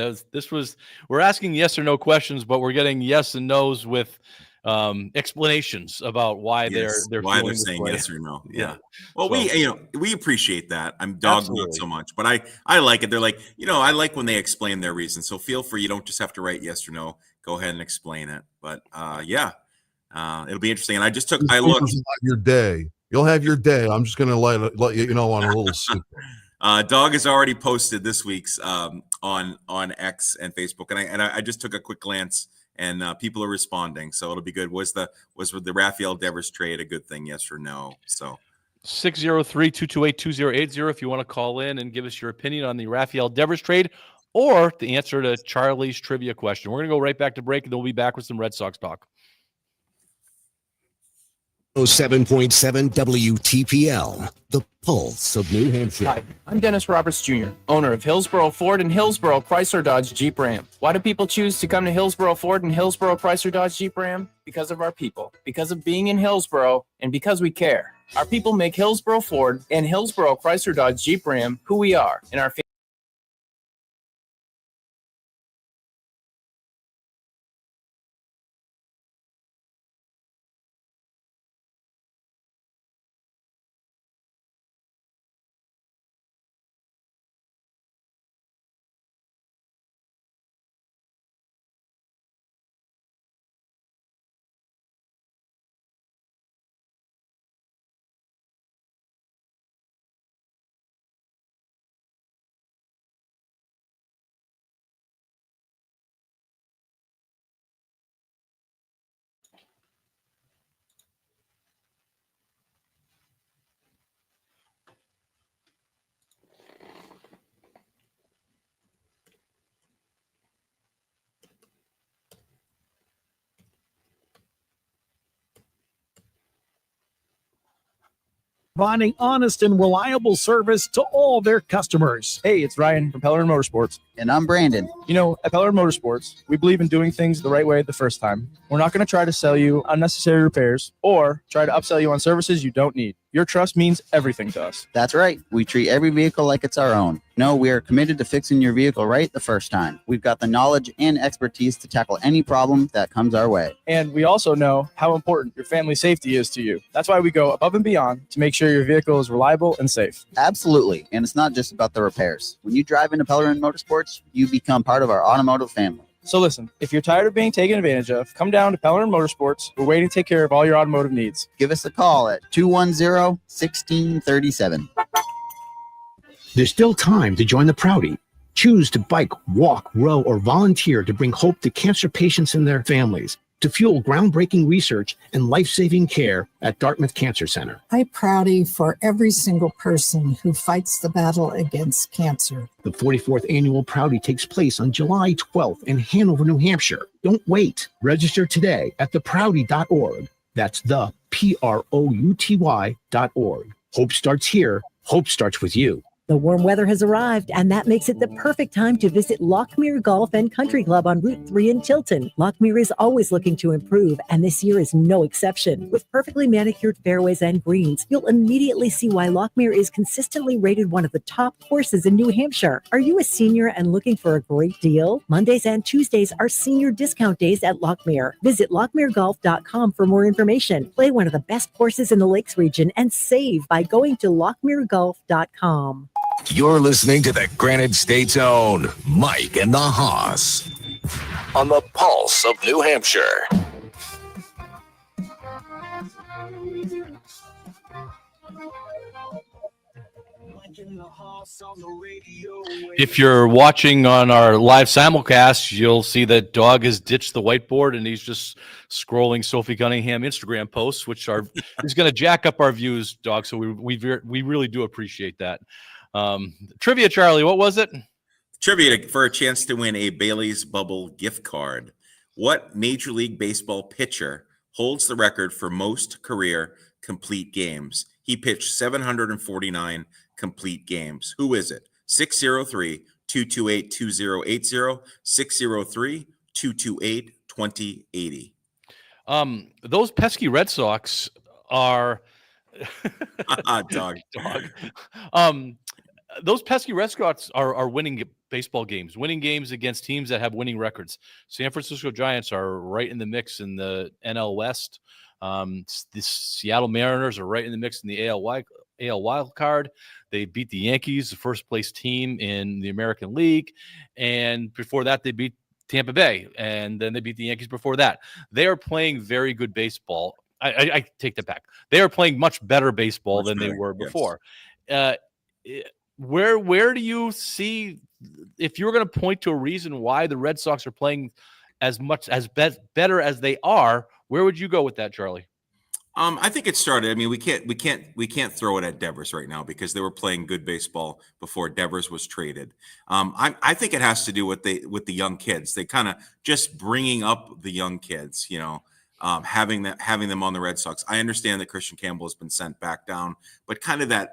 We're asking yes or no questions, but we're getting yes and no's with explanations about why they're saying way. yes or no. Yeah. Yeah. Well, So- we appreciate that. I'm dog not Absolutely. so much, but I like it. They're like, I like when they explain their reasons. So feel free. You don't just have to write yes or no. Go ahead and explain it. But it'll be interesting. And I looked. You'll have your day. You'll have your day. I'm just going to let you know on a little secret. Dog has already posted this week's on X and Facebook, and I just took a quick glance, and people are responding, so it'll be good. Was the Rafael Devers trade a good thing? Yes or no? So 603-228-2080 if you want to call in and give us your opinion on the Rafael Devers trade or the answer to Charlie's trivia question. We're going to go right back to break, and then we'll be back with some Red Sox talk. 7.7 WTPL, the pulse of New Hampshire. Hi, I'm Dennis Roberts Jr., owner of Hillsborough Ford and Hillsborough Chrysler Dodge Jeep Ram. Why do people choose to come to Hillsborough Ford and Hillsborough Chrysler Dodge Jeep Ram? Because of our people, because of being in Hillsborough, and because we care. Our people make Hillsborough Ford and Hillsborough Chrysler Dodge Jeep Ram who we are, and our providing honest and reliable service to all their customers. Hey, it's Ryan from Pellerin Motorsports. And I'm Brandon. You know, at Pellerin Motorsports, we believe in doing things the right way the first time. We're not going to try to sell you unnecessary repairs or try to upsell you on services you don't need. Your trust means everything to us. That's right. We treat every vehicle like it's our own. No, we are committed to fixing your vehicle right the first time. We've got the knowledge and expertise to tackle any problem that comes our way. And we also know how important your family safety is to you. That's why we go above and beyond to make sure your vehicle is reliable and safe. Absolutely. And it's not just about the repairs. When you drive into Pellerin Motorsports, you become part of our automotive family. So listen, if you're tired of being taken advantage of, come down to Pellerin Motorsports. We're waiting to take care of all your automotive needs. Give us a call at 210-1637. There's still time to join the Prouty. Choose to bike, walk, row, or volunteer to bring hope to cancer patients and their families, to fuel groundbreaking research and life-saving care at Dartmouth Cancer Center. I Prouty for every single person who fights the battle against cancer. The 44th annual Prouty takes place on July 12th in Hanover, New Hampshire. Don't wait. Register today at theprouty.org. That's the PROUTY.org. Hope starts here. Hope starts with you. The warm weather has arrived, and that makes it the perfect time to visit Lockmere Golf and Country Club on Route 3 in Tilton. Lockmere is always looking to improve, and this year is no exception. With perfectly manicured fairways and greens, you'll immediately see why Lockmere is consistently rated one of the top courses in New Hampshire. Are you a senior and looking for a great deal? Mondays and Tuesdays are senior discount days at Lockmere. Visit lockmeregolf.com for more information. Play one of the best courses in the Lakes region and save by going to lockmeregolf.com. You're listening to the Granite State's own Mike and the Hoss on the pulse of New Hampshire. If you're watching on our live simulcast, you'll see that Dog has ditched the whiteboard and he's just scrolling Sophie Cunningham Instagram posts, which are is going to jack up our views, Dog. So we really do appreciate that. Trivia, Charlie, what was it? Trivia for a chance to win a Bailey's Bubble gift card. What Major League Baseball pitcher holds the record for most career complete games? He pitched 749 complete games. Who is it? 603-228-2080, 603-228-2080. Those pesky Red Sox are Dog. Those pesky Red Sox are winning baseball games, winning games against teams that have winning records. San Francisco Giants are right in the mix in the NL West. The Seattle Mariners are right in the mix in the AL wild card. They beat the Yankees, the first place team in the American League. And before that, they beat Tampa Bay. And then they beat the Yankees before that. They are playing very good baseball. I take that back. They are playing much better baseball than they were before. Where do you see, if you're going to point to a reason why the Red Sox are playing as much as better as they are, where would you go with that, Charlie? I think it started. I mean, we can't throw it at Devers right now because they were playing good baseball before Devers was traded. I think it has to do with the young kids. They kind of just bringing up the young kids, having them on the Red Sox. I understand that Christian Campbell has been sent back down, but I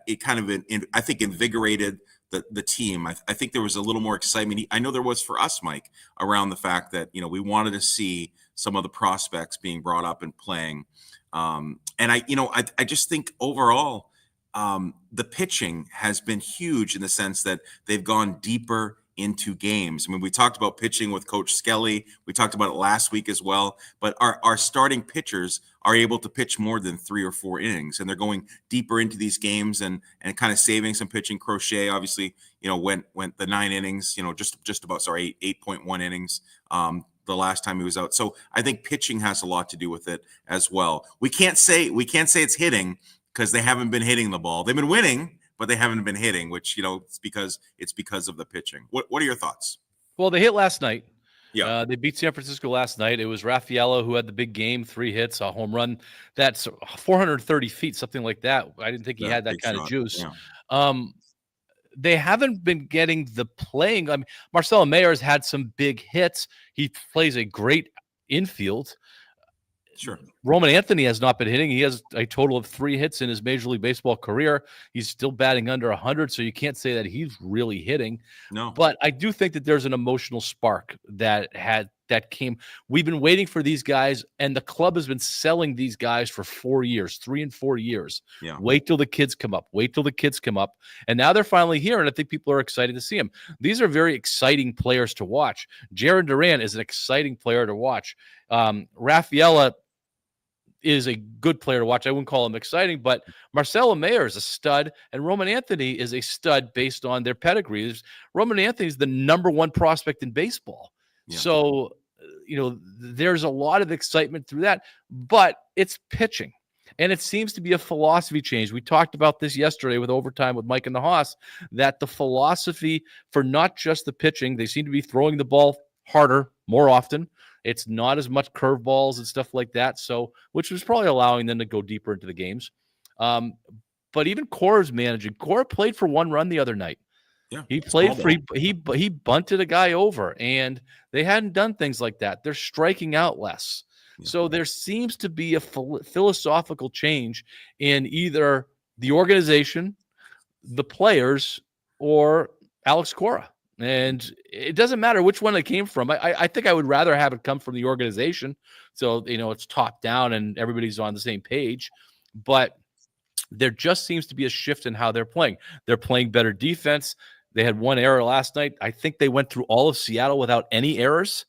think invigorated the team. I think there was a little more excitement. I know there was for us, Mike, around the fact that we wanted to see some of the prospects being brought up and playing. And I just think overall, the pitching has been huge in the sense that they've gone deeper into games. I mean, we talked about pitching with Coach Skelly. We talked about it last week as well. But our starting pitchers are able to pitch more than 3 or 4 innings, and they're going deeper into these games and kind of saving some pitching. Crochet, obviously, went the 9 innings. Just about 8.1 innings. The last time he was out. So I think pitching has a lot to do with it as well. We can't say it's hitting because they haven't been hitting the ball. They've been winning, but they haven't been hitting, which it's because of the pitching. What are your thoughts? Well, they hit last night. Yeah, they beat San Francisco last night. It was Raffaello who had the big game, 3 hits, a home run. That's 430 feet, something like that. I didn't think he had that kind of juice. Yeah. They haven't been getting the playing. I mean, Marcelo Mayers had some big hits. He plays a great infield. Sure. Roman Anthony has not been hitting. He has a total of 3 hits in his Major League Baseball career. He's still batting under 100, so you can't say that he's really hitting. No. But I do think that there's an emotional spark that came. We've been waiting for these guys, and the club has been selling these guys for 4 years, 3 and 4 years. Yeah. Wait till the kids come up. And now they're finally here, and I think people are excited to see them. These are very exciting players to watch. Jaron Duran is an exciting player to watch. Raffaella is a good player to watch. I wouldn't call him exciting, but Marcelo Mayer is a stud, and Roman Anthony is a stud based on their pedigree. Roman Anthony is the #1 prospect in baseball. Yeah. So, there's a lot of excitement through that, but it's pitching. And it seems to be a philosophy change. We talked about this yesterday with Overtime with Mike and the Haas, that the philosophy for not just the pitching, they seem to be throwing the ball harder more often. It's not as much curveballs and stuff like that. So, which was probably allowing them to go deeper into the games. But even Cora's managing. Cora played for 1 run the other night. Yeah, he played for he bunted a guy over, and they hadn't done things like that. They're striking out less. Yeah. So there seems to be a philosophical change in either the organization, the players, or Alex Cora. And it doesn't matter which one it came from. I think I would rather have it come from the organization. So, it's top down and everybody's on the same page. But there just seems to be a shift in how they're playing. They're playing better defense. They had 1 error last night. I think they went through all of Seattle without any errors.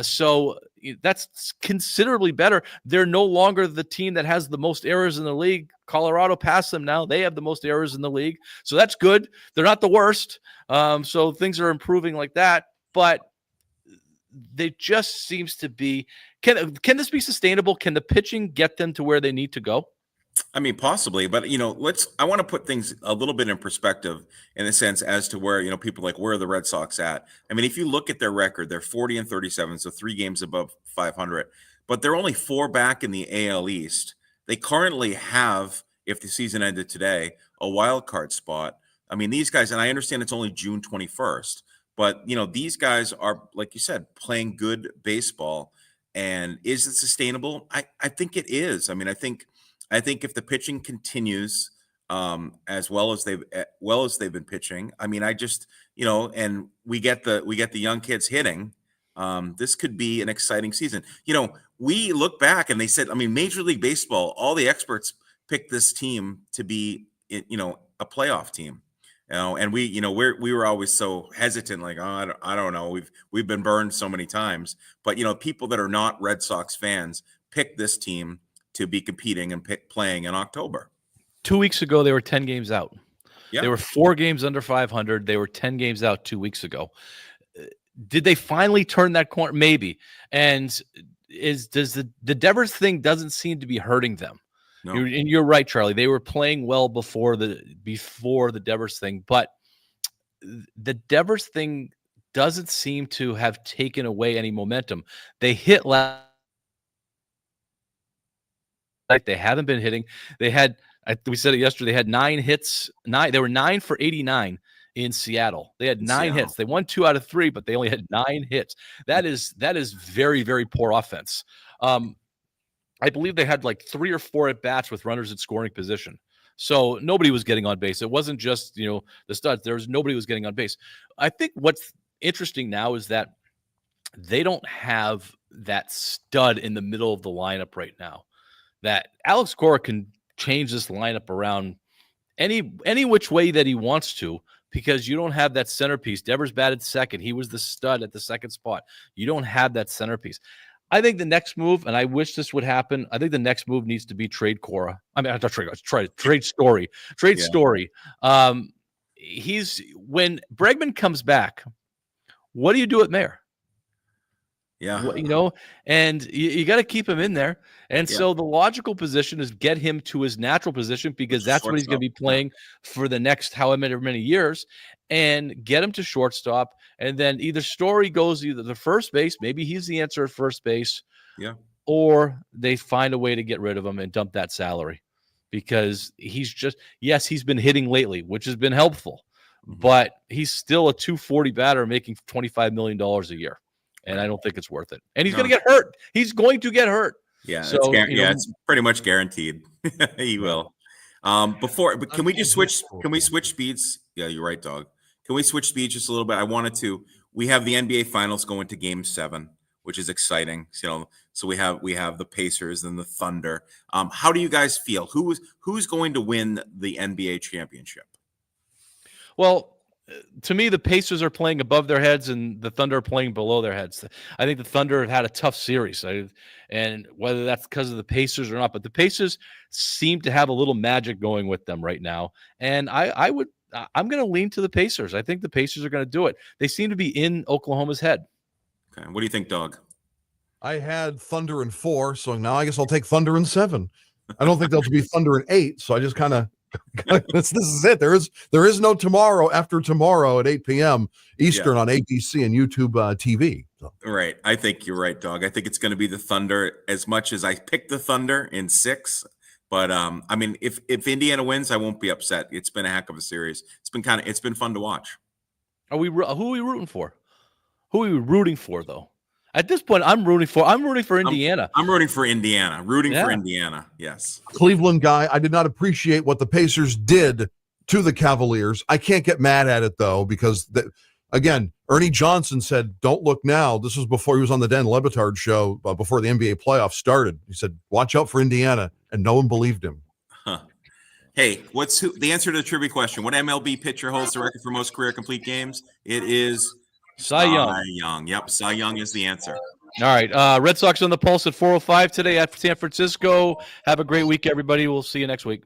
So that's considerably better. They're no longer the team that has the most errors in the league. Colorado passed them now. They have the most errors in the league. So that's good. They're not the worst. So things are improving like that. But they just seems to be – can this be sustainable? Can the pitching get them to where they need to go? I mean, possibly, but I want to put things a little bit in perspective in the sense as to where, people like, where are the Red Sox at? I mean, if you look at their record, they're 40 and 37, so 3 games above 500, but they're only 4 back in the AL East. They currently have, if the season ended today, a wild card spot. I mean, these guys, and I understand it's only June 21st, but these guys are, like you said, playing good baseball. And is it sustainable? I think it is. I mean, I think if the pitching continues as well as they've been pitching, I mean, I just and we get the young kids hitting. This could be an exciting season. We look back and they said, I mean, Major League Baseball, all the experts picked this team to be a playoff team. And we were always so hesitant, like, oh, I don't know. We've been burned so many times, but people that are not Red Sox fans pick this team to be competing and playing in October. 2 weeks ago, they were 10 games out. Yeah. They were 4 games under 500. They were 10 games out 2 weeks ago. Did they finally turn that corner? Maybe. And does the Devers thing doesn't seem to be hurting them. No. And you're right, Charlie. They were playing well before the Devers thing, but the Devers thing doesn't seem to have taken away any momentum. They hit last. Like they haven't been hitting. They had, we said it yesterday, they had 9 hits. They were 9 for 89 in Seattle. They had 9 hits. They won 2 out of 3, but they only had 9 hits. That is very, very poor offense. I believe they had like 3 or 4 at bats with runners in scoring position. So nobody was getting on base. It wasn't just, the studs. Nobody was getting on base. I think what's interesting now is that they don't have that stud in the middle of the lineup right now. That Alex Cora can change this lineup around any which way that he wants to, because you don't have that centerpiece. Devers batted second. He was the stud at the second spot. You don't have that centerpiece. I think the next move, and I wish this would happen, I think the next move needs to be trade Cora. I mean, trade Story. Trade Story. When Bregman comes back, what do you do at Mayer? Yeah. And you got to keep him in there. And so the logical position is get him to his natural position, because that's what he's going to be playing for the next however many years, and get him to shortstop. And then either Story goes either the first base, maybe he's the answer at first base, or they find a way to get rid of him and dump that salary, because he's been hitting lately, which has been helpful, but he's still a 240 batter making $25 million a year. And I don't think it's worth it. And he's going to get hurt. He's going to get hurt. Yeah, so, it's pretty much guaranteed. He will. But can we just switch? Can we switch speeds? Yeah, you're right, Dog. Can we switch speeds just a little bit? I wanted to. We have the NBA Finals going to Game 7, which is exciting. So we have the Pacers and the Thunder. How do you guys feel? Who's going to win the NBA championship? Well, to me, the Pacers are playing above their heads and the Thunder are playing below their heads. I think the Thunder have had a tough series, and whether that's because of the Pacers or not, but the Pacers seem to have a little magic going with them right now. And I'm going to lean to the Pacers. I think the Pacers are going to do it. They seem to be in Oklahoma's head. Okay. What do you think, Doug? I had Thunder in 4, so now I guess I'll take Thunder in 7. I don't think they'll be Thunder in 8, so I just kind of this is it. There is no tomorrow after tomorrow at 8 p.m. Eastern on ABC and YouTube TV. So. Right. I think you're right, Dog. I think it's going to be the Thunder, as much as I picked the Thunder in 6. But I mean, if Indiana wins, I won't be upset. It's been a heck of a series. It's been fun to watch. Who are we rooting for? Who are we rooting for, though? At this point, I'm rooting for Indiana. I'm rooting for Indiana. For Indiana. Yes. Cleveland guy. I did not appreciate what the Pacers did to the Cavaliers. I can't get mad at it, though, because, again, Ernie Johnson said, don't look now. This was before he was on the Dan Le Batard show, before the NBA playoffs started. He said, watch out for Indiana, and no one believed him. Huh. Hey, the answer to the trivia question? What MLB pitcher holds the record for most career complete games? It is Cy Young. Yep, Cy Young is the answer. All right. Red Sox on the pulse at 4:05 today at San Francisco. Have a great week, everybody. We'll see you next week.